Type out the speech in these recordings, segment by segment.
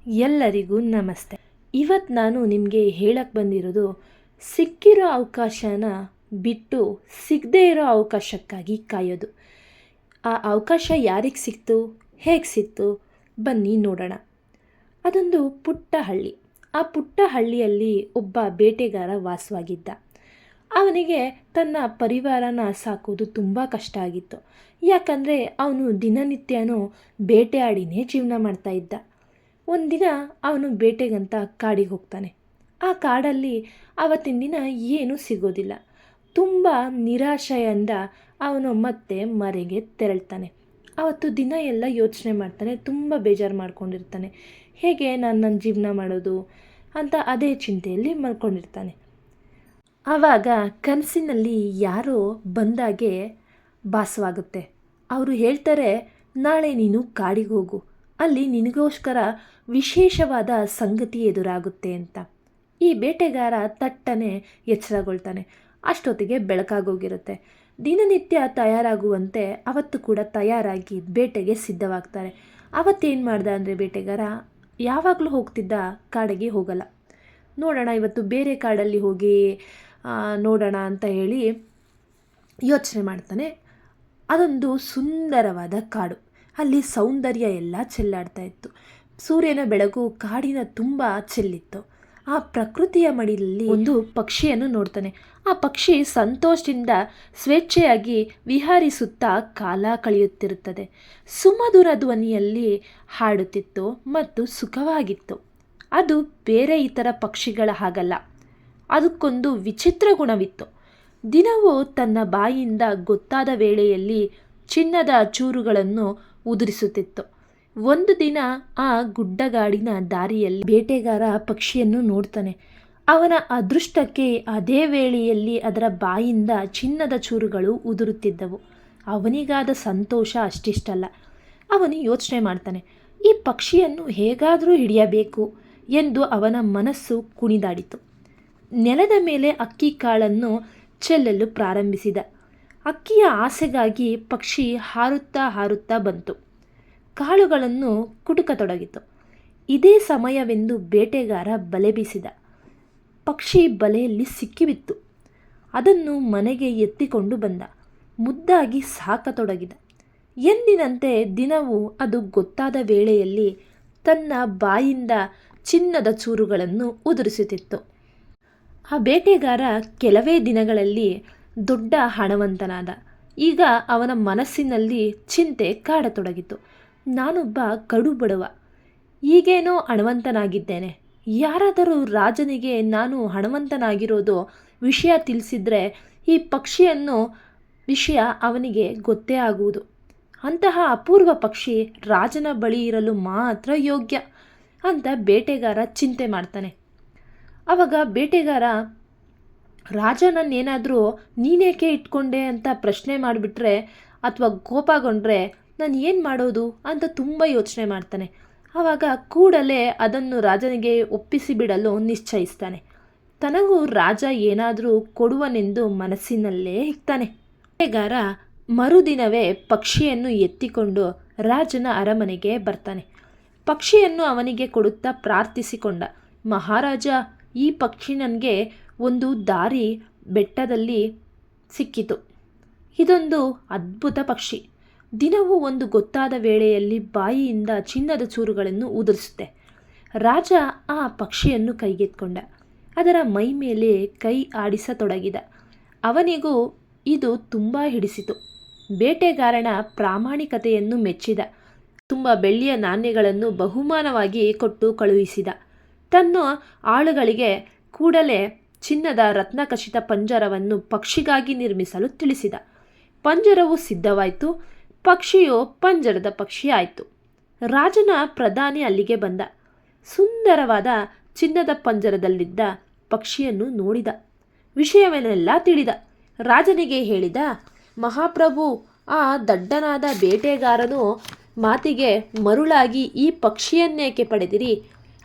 ಎಲ್ಲರಿಗೂ ನಮಸ್ತೆ. ಇವತ್ತು ನಾನು ನಿಮಗೆ ಹೇಳಕ್ಕೆ ಬಂದಿರೋದು, ಸಿಕ್ಕಿರೋ ಅವಕಾಶನ ಬಿಟ್ಟು ಸಿಗದೇ ಇರೋ ಅವಕಾಶಕ್ಕಾಗಿ ಕಾಯೋದು. ಆ ಅವಕಾಶ ಯಾರಿಗೆ ಸಿಕ್ತು, ಹೇಗೆ ಸಿಕ್ತು, ಬನ್ನಿ ನೋಡೋಣ. ಅದೊಂದು ಪುಟ್ಟ ಹಳ್ಳಿ. ಆ ಪುಟ್ಟ ಹಳ್ಳಿಯಲ್ಲಿ ಒಬ್ಬ ಬೇಟೆಗಾರ ವಾಸವಾಗಿದ್ದ. ಅವನಿಗೆ ತನ್ನ ಪರಿವಾರನ ಸಾಕೋದು ತುಂಬ ಕಷ್ಟ ಆಗಿತ್ತು. ಯಾಕಂದರೆ ಅವನು ದಿನನಿತ್ಯನೂ ಬೇಟೆಯಾಡಿನೇ ಜೀವನ ಮಾಡ್ತಾಯಿದ್ದ. ಒಂದಿನ ಅವನು ಬೇಟೆಗಂತ ಕಾಡಿಗೆ ಹೋಗ್ತಾನೆ. ಆ ಕಾಡಲ್ಲಿ ಆವತ್ತಿನ ದಿನ ಏನೂ ಸಿಗೋದಿಲ್ಲ. ತುಂಬ ನಿರಾಶೆಯಿಂದ ಅವನು ಮತ್ತೆ ಮರೆಗೆ ತೆರಳ್ತಾನೆ. ಆವತ್ತು ದಿನ ಎಲ್ಲ ಯೋಚನೆ ಮಾಡ್ತಾನೆ, ತುಂಬ ಬೇಜಾರು ಮಾಡ್ಕೊಂಡಿರ್ತಾನೆ. ಹೇಗೆ ನಾನು ನನ್ನ ಜೀವನ ಮಾಡೋದು ಅಂತ ಅದೇ ಚಿಂತೆಯಲ್ಲಿ ಮಲ್ಕೊಂಡಿರ್ತಾನೆ. ಆವಾಗ ಕನಸಿನಲ್ಲಿ ಯಾರೋ ಬಂದಾಗೆ ಭಾಸವಾಗುತ್ತೆ. ಅವರು ಹೇಳ್ತಾರೆ, ನಾಳೆ ನೀನು ಕಾಡಿಗೆ ಹೋಗು, ಅಲ್ಲಿ ನಿನಗೋಸ್ಕರ ವಿಶೇಷವಾದ ಸಂಗತಿ ಎದುರಾಗುತ್ತೆ ಅಂತ. ಈ ಬೇಟೆಗಾರ ತಟ್ಟನೆ ಎಚ್ಚರಗೊಳ್ತಾನೆ. ಅಷ್ಟೊತ್ತಿಗೆ ಬೆಳಕಾಗೋಗಿರುತ್ತೆ. ದಿನನಿತ್ಯ ತಯಾರಾಗುವಂತೆ ಅವತ್ತು ಕೂಡ ತಯಾರಾಗಿ ಬೇಟೆಗೆ ಸಿದ್ಧವಾಗ್ತಾರೆ. ಅವತ್ತೇನು ಮಾಡ್ದ ಅಂದರೆ ಬೇಟೆಗಾರ ಯಾವಾಗಲೂ ಹೋಗ್ತಿದ್ದ ಕಾಡಿಗೆ ಹೋಗಲ್ಲ. ನೋಡೋಣ ಇವತ್ತು ಬೇರೆ ಕಾಡಲ್ಲಿ ಹೋಗಿ ನೋಡೋಣ ಅಂತ ಹೇಳಿ ಯೋಚನೆ ಮಾಡ್ತಾನೆ. ಅದೊಂದು ಸುಂದರವಾದ ಕಾಡು. ಅಲ್ಲಿ ಸೌಂದರ್ಯ ಎಲ್ಲ ಚೆಲ್ಲಾಡ್ತಾ ಇತ್ತು. ಸೂರ್ಯನ ಬೆಳಕು ಕಾಡಿನ ತುಂಬ ಚೆಲ್ಲಿತ್ತು. ಆ ಪ್ರಕೃತಿಯ ಮಡಿಲಲ್ಲಿ ಒಂದು ಪಕ್ಷಿಯನ್ನು ನೋಡ್ತಾನೆ. ಆ ಪಕ್ಷಿ ಸಂತೋಷದಿಂದ ಸ್ವೇಚ್ಛೆಯಾಗಿ ವಿಹರಿಸುತ್ತಾ ಕಾಲ ಕಳೆಯುತ್ತಿರುತ್ತದೆ. ಸುಮಧುರ ಧ್ವನಿಯಲ್ಲಿ ಹಾಡುತ್ತಿತ್ತು ಮತ್ತು ಸುಖವಾಗಿತ್ತು. ಅದು ಬೇರೆ ಇತರ ಪಕ್ಷಿಗಳ ಹಾಗಲ್ಲ. ಅದಕ್ಕೊಂದು ವಿಚಿತ್ರ ಗುಣವಿತ್ತು. ದಿನವೂ ತನ್ನ ಬಾಯಿಯಿಂದ ಗೊತ್ತಾದ ವೇಳೆಯಲ್ಲಿ ಚಿನ್ನದ ಚೂರುಗಳನ್ನು ಉದುರಿಸುತ್ತಿತ್ತು. ಒಂದು ದಿನ ಆ ಗುಡ್ಡಗಾಡಿನ ದಾರಿಯಲ್ಲಿ ಬೇಟೆಗಾರ ಪಕ್ಷಿಯನ್ನು ನೋಡ್ತಾನೆ. ಅವನ ಅದೃಷ್ಟಕ್ಕೆ ಅದೇ ವೇಳೆಯಲ್ಲಿ ಅದರ ಬಾಯಿಂದ ಚಿನ್ನದ ಚೂರುಗಳು ಉದುರುತ್ತಿದ್ದವು. ಅವನಿಗಾದ ಸಂತೋಷ ಅಷ್ಟಿಷ್ಟಲ್ಲ. ಅವನು ಯೋಚನೆ ಮಾಡ್ತಾನೆ, ಈ ಪಕ್ಷಿಯನ್ನು ಹೇಗಾದರೂ ಹಿಡಿಯಬೇಕು ಎಂದು ಅವನ ಮನಸ್ಸು ಕುಣಿದಾಡಿತು. ನೆಲದ ಮೇಲೆ ಅಕ್ಕಿ ಕಾಳನ್ನು ಚೆಲ್ಲಲು ಪ್ರಾರಂಭಿಸಿದ. ಅಕ್ಕಿಯ ಆಸೆಗಾಗಿ ಪಕ್ಷಿ ಹಾರುತ್ತಾ ಹಾರುತ್ತಾ ಬಂತು. ಕಾಳುಗಳನ್ನು ಕುಟುಕತೊಡಗಿತು. ಇದೇ ಸಮಯವೆಂದು ಬೇಟೆಗಾರ ಬಲೆ ಬೀಸಿದ. ಪಕ್ಷಿ ಬಲೆಯಲ್ಲಿ ಸಿಕ್ಕಿಬಿತ್ತು. ಅದನ್ನು ಮನೆಗೆ ಎತ್ತಿಕೊಂಡು ಬಂದ. ಮುದ್ದಾಗಿ ಸಾಕತೊಡಗಿದ. ಎಂದಿನಂತೆ ದಿನವೂ ಅದು ಗೊತ್ತಾದ ವೇಳೆಯಲ್ಲಿ ತನ್ನ ಬಾಯಿಂದ ಚಿನ್ನದ ಚೂರುಗಳನ್ನು ಉದುರಿಸುತ್ತಿತ್ತು. ಆ ಬೇಟೆಗಾರ ಕೆಲವೇ ದಿನಗಳಲ್ಲಿ ದೊಡ್ಡ ಹಣವಂತನಾದ. ಈಗ ಅವನ ಮನಸ್ಸಿನಲ್ಲಿ ಚಿಂತೆ ಕಾಡತೊಡಗಿತು. ನಾನೊಬ್ಬ ಕಡು ಬಡವ, ಈಗೇನೋ ಹಣವಂತನಾಗಿದ್ದೇನೆ. ಯಾರಾದರೂ ರಾಜನಿಗೆ ನಾನು ಹಣವಂತನಾಗಿರೋದು ವಿಷಯ ತಿಳಿಸಿದರೆ ಈ ಪಕ್ಷಿಯನ್ನು ವಿಷಯ ಅವನಿಗೆ ಗೊತ್ತೇ ಆಗುವುದು. ಅಂತಹ ಅಪೂರ್ವ ಪಕ್ಷಿ ರಾಜನ ಬಳಿ ಇರಲು ಮಾತ್ರ ಯೋಗ್ಯ ಅಂತ ಬೇಟೆಗಾರ ಚಿಂತೆ ಮಾಡ್ತಾನೆ. ಆವಾಗ ಬೇಟೆಗಾರ ರಾಜನನ್ನೇನಾದರೂ ನೀನೇಕೆ ಇಟ್ಕೊಂಡೆ ಅಂತ ಪ್ರಶ್ನೆ ಮಾಡಿಬಿಟ್ರೆ ಅಥವಾ ಕೋಪಗೊಂಡ್ರೆ ನಾನು ಏನು ಮಾಡೋದು ಅಂತ ತುಂಬ ಯೋಚನೆ ಮಾಡ್ತಾನೆ. ಆವಾಗ ಕೂಡಲೇ ಅದನ್ನು ರಾಜನಿಗೆ ಒಪ್ಪಿಸಿಬಿಡಲು ನಿಶ್ಚಯಿಸ್ತಾನೆ. ತನಗೂ ರಾಜ ಏನಾದರೂ ಕೊಡುವನೆಂದು ಮನಸ್ಸಿನಲ್ಲೇ ಇರ್ತಾನೆ. ಬೇಟೆಗಾರ ಮರುದಿನವೇ ಪಕ್ಷಿಯನ್ನು ಎತ್ತಿಕೊಂಡು ರಾಜನ ಅರಮನೆಗೆ ಬರ್ತಾನೆ. ಪಕ್ಷಿಯನ್ನು ಅವನಿಗೆ ಕೊಡುತ್ತಾ ಪ್ರಾರ್ಥಿಸಿಕೊಂಡ, ಮಹಾರಾಜ, ಈ ಪಕ್ಷಿ ನನಗೆ ಒಂದು ದಾರಿ ಬೆಟ್ಟದಲ್ಲಿ ಸಿಕ್ಕಿತು. ಇದೊಂದು ಅದ್ಭುತ ಪಕ್ಷಿ. ದಿನವೂ ಒಂದು ಗೊತ್ತಾದ ವೇಳೆಯಲ್ಲಿ ಬಾಯಿಯಿಂದ ಚಿನ್ನದ ಚೂರುಗಳನ್ನು ಉದುರಿಸುತ್ತೆ. ರಾಜ ಆ ಪಕ್ಷಿಯನ್ನು ಕೈಗೆತ್ಕೊಂಡ. ಅದರ ಮೈ ಮೇಲೆ ಕೈ ಆಡಿಸತೊಡಗಿದ. ಅವನಿಗೂ ಇದು ತುಂಬ ಹಿಡಿಸಿತು. ಬೇಟೆಗಾರನ ಪ್ರಾಮಾಣಿಕತೆಯನ್ನು ಮೆಚ್ಚಿದ. ತುಂಬ ಬೆಳ್ಳಿಯ ನಾಣ್ಯಗಳನ್ನು ಬಹುಮಾನವಾಗಿ ಕೊಟ್ಟು ಕಳುಹಿಸಿದ. ತನ್ನ ಆಳುಗಳಿಗೆ ಕೂಡಲೇ ಚಿನ್ನದ ರತ್ನಖಚಿತ ಪಂಜರವನ್ನು ಪಕ್ಷಿಗಾಗಿ ನಿರ್ಮಿಸಲು ತಿಳಿಸಿದ. ಪಂಜರವು ಸಿದ್ಧವಾಯಿತು. ಪಕ್ಷಿಯು ಪಂಜರದ ಪಕ್ಷಿ ಆಯಿತು. ರಾಜನ ಪ್ರಧಾನಿ ಅಲ್ಲಿಗೆ ಬಂದ. ಸುಂದರವಾದ ಚಿನ್ನದ ಪಂಜರದಲ್ಲಿದ್ದ ಪಕ್ಷಿಯನ್ನು ನೋಡಿದ. ವಿಷಯವನ್ನೆಲ್ಲ ತಿಳಿದ. ರಾಜನಿಗೆ ಹೇಳಿದ, ಮಹಾಪ್ರಭು, ಆ ದಡ್ಡನಾದ ಬೇಟೆಗಾರನು ಮಾತಿಗೆ ಮರುಳಾಗಿ ಈ ಪಕ್ಷಿಯನ್ನೇಕೆ ಪಡೆದಿರಿ?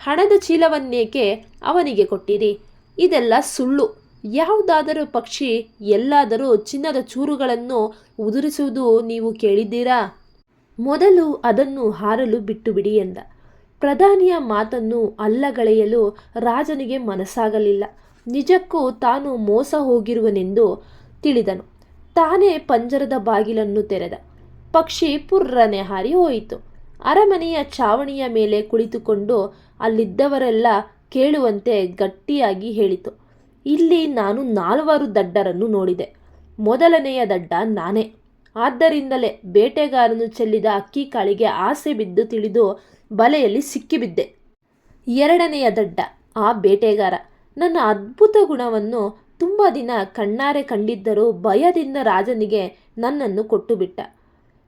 ಹಣದ ಚೀಲವನ್ನೇಕೆ ಅವನಿಗೆ ಕೊಟ್ಟಿರಿ? ಇದೆಲ್ಲ ಸುಳ್ಳು. ಯಾವುದಾದರೂ ಪಕ್ಷಿ ಎಲ್ಲಾದರೂ ಚಿನ್ನದ ಚೂರುಗಳನ್ನು ಉದುರಿಸುವುದು ನೀವು ಕೇಳಿದ್ದೀರಾ? ಮೊದಲು ಅದನ್ನು ಹಾರಲು ಬಿಟ್ಟು ಬಿಡಿ ಎಂದ. ಪ್ರಧಾನಿಯ ಮಾತನ್ನು ಅಲ್ಲಗಳೆಯಲು ರಾಜನಿಗೆ ಮನಸ್ಸಾಗಲಿಲ್ಲ. ನಿಜಕ್ಕೂ ತಾನು ಮೋಸ ಹೋಗಿರುವನೆಂದು ತಿಳಿದನು. ತಾನೇ ಪಂಜರದ ಬಾಗಿಲನ್ನು ತೆರೆದ. ಪಕ್ಷಿ ಪುರ್ರನೆ ಹಾರಿ ಹೋಯಿತು. ಅರಮನೆಯ ಚಾವಣಿಯ ಮೇಲೆ ಕುಳಿತುಕೊಂಡು ಅಲ್ಲಿದ್ದವರೆಲ್ಲ ಕೇಳುವಂತೆ ಗಟ್ಟಿಯಾಗಿ ಹೇಳಿತು, ಇಲ್ಲಿ ನಾನು 4 ದಡ್ಡರನ್ನು ನೋಡಿದೆ. ಮೊದಲನೆಯ ದಡ್ಡ ನಾನೇ. ಆದ್ದರಿಂದಲೇ ಬೇಟೆಗಾರನು ಚೆಲ್ಲಿದ ಅಕ್ಕಿ ಕಾಳಿಗೆ ಆಸೆ ಬಿದ್ದು ತಿಳಿದು ಬಲೆಯಲ್ಲಿ ಸಿಕ್ಕಿಬಿದ್ದೆ. ಎರಡನೆಯ ದಡ್ಡ ಆ ಬೇಟೆಗಾರ. ನನ್ನ ಅದ್ಭುತ ಗುಣವನ್ನು ತುಂಬ ದಿನ ಕಣ್ಣಾರೆ ಕಂಡಿದ್ದರೂ ಭಯದಿಂದ ರಾಜನಿಗೆ ನನ್ನನ್ನು ಕೊಟ್ಟುಬಿಟ್ಟ.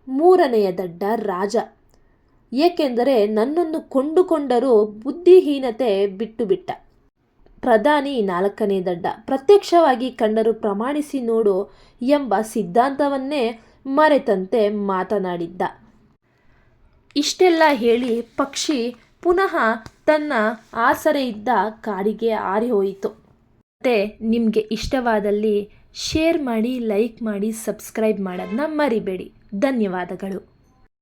ಮೂರನೆಯ ದಡ್ಡ ರಾಜ. ಏಕೆಂದರೆ ನನ್ನನ್ನು ಕೊಂಡುಕೊಂಡರೂ ಬುದ್ಧಿಹೀನತೆ ಬಿಟ್ಟುಬಿಟ್ಟ. ಪ್ರಧಾನಿ 4ನೇ ದಡ್ಡ. ಪ್ರತ್ಯಕ್ಷವಾಗಿ ಕಂಡರೂ ಪ್ರಮಾಣಿಸಿ ನೋಡು ಎಂಬ ಸಿದ್ಧಾಂತವನ್ನೇ ಮರೆತಂತೆ ಮಾತನಾಡಿದ್ದ. ಇಷ್ಟೆಲ್ಲ ಹೇಳಿ ಪಕ್ಷಿ ಪುನಃ ತನ್ನ ಆಸರೆ ಇದ್ದ ಕಾಡಿಗೆ ಹಾರಿ ಹೋಯಿತು. ಮತ್ತು ನಿಮಗೆ ಇಷ್ಟವಾದಲ್ಲಿ ಶೇರ್ ಮಾಡಿ, ಲೈಕ್ ಮಾಡಿ, ಸಬ್ಸ್ಕ್ರೈಬ್ ಮಾಡೋದನ್ನ ಮರಿಬೇಡಿ. ಧನ್ಯವಾದಗಳು.